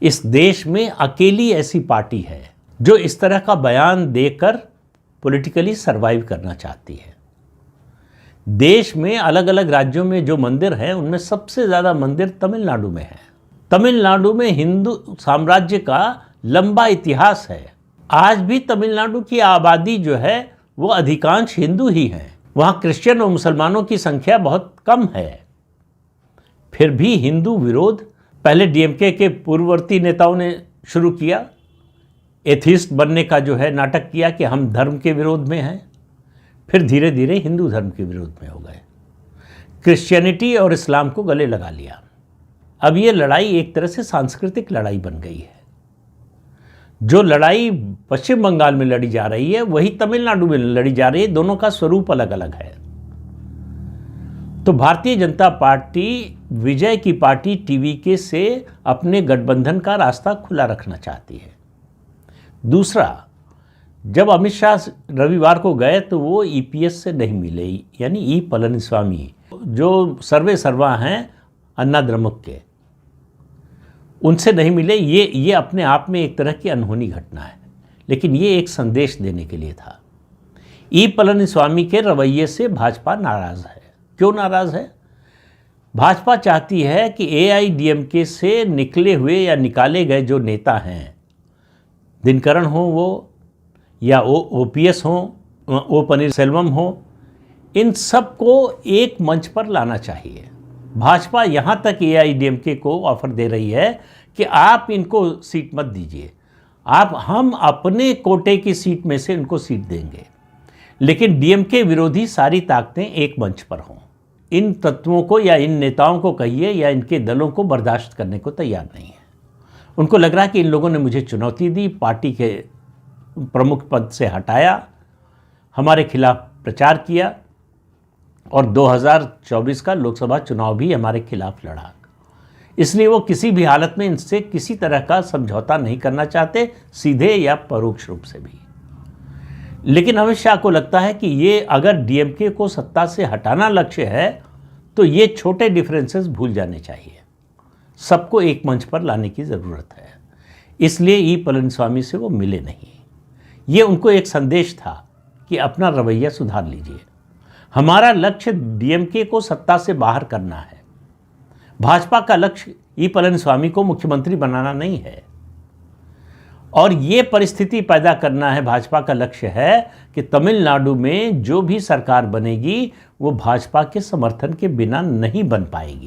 इस देश में अकेली ऐसी पार्टी है जो इस तरह का बयान देकर पॉलिटिकली सरवाइव करना चाहती है। देश में अलग अलग राज्यों में जो मंदिर हैं उनमें सबसे ज़्यादा मंदिर तमिलनाडु में है। तमिलनाडु में हिंदू साम्राज्य का लंबा इतिहास है। आज भी तमिलनाडु की आबादी जो है वो अधिकांश हिंदू ही हैं। वहाँ क्रिश्चियन और मुसलमानों की संख्या बहुत कम है। फिर भी हिंदू विरोध पहले डीएमके के पूर्ववर्ती नेताओं ने शुरू किया। एथिस्ट बनने का जो है नाटक किया कि हम धर्म के विरोध में हैं। फिर धीरे धीरे हिंदू धर्म के विरोध में हो गए। क्रिश्चियनिटी और इस्लाम को गले लगा लिया। अब ये लड़ाई एक तरह से सांस्कृतिक लड़ाई बन गई है। जो लड़ाई पश्चिम बंगाल में लड़ी जा रही है वही तमिलनाडु में लड़ी जा रही है। दोनों का स्वरूप अलग अलग है। तो भारतीय जनता पार्टी विजय की पार्टी टीवीके से अपने गठबंधन का रास्ता खुला रखना चाहती है। दूसरा, जब अमित शाह रविवार को गए तो वो ईपीएस से नहीं मिले, यानी ई पलनीस्वामी जो सर्वे सर्वा हैं अन्ना द्रमुक के, उनसे नहीं मिले। ये अपने आप में एक तरह की अनहोनी घटना है, लेकिन ये एक संदेश देने के लिए था। ई पलनीस्वामी के रवैये से भाजपा नाराज़ है। क्यों नाराज़ है? भाजपा चाहती है कि एआईडीएमके से निकले हुए या निकाले गए जो नेता हैं, दिनकरन हो वो या ओपीएस हो, ओ पनीरसेल्वम हो, इन सब को एक मंच पर लाना चाहिए। भाजपा यहाँ तक एआईडीएमके को ऑफर दे रही है कि आप इनको सीट मत दीजिए, हम अपने कोटे की सीट में से इनको सीट देंगे, लेकिन डीएमके विरोधी सारी ताकतें एक मंच पर हों। इन तत्वों को या इन नेताओं को कहिए या इनके दलों को बर्दाश्त करने को तैयार नहीं है। उनको लग रहा है कि इन लोगों ने मुझे चुनौती दी, पार्टी के प्रमुख पद से हटाया, हमारे खिलाफ प्रचार किया और 2024 का लोकसभा चुनाव भी हमारे खिलाफ लड़ा। इसलिए वो किसी भी हालत में इनसे किसी तरह का समझौता नहीं करना चाहते, सीधे या परोक्ष रूप से भी। लेकिन अमित शाह को लगता है कि ये अगर डीएमके को सत्ता से हटाना लक्ष्य है तो ये छोटे डिफरेंसेस भूल जाने चाहिए। सबको एक मंच पर लाने की ज़रूरत है। इसलिए ई पलनीस्वामी से वो मिले नहीं। ये उनको एक संदेश था कि अपना रवैया सुधार लीजिए। हमारा लक्ष्य डीएमके को सत्ता से बाहर करना है। भाजपा का लक्ष्य ई पलनीस्वामी को मुख्यमंत्री बनाना नहीं है। और ये परिस्थिति पैदा करना है। भाजपा का लक्ष्य है कि तमिलनाडु में जो भी सरकार बनेगी वो भाजपा के समर्थन के बिना नहीं बन पाएगी।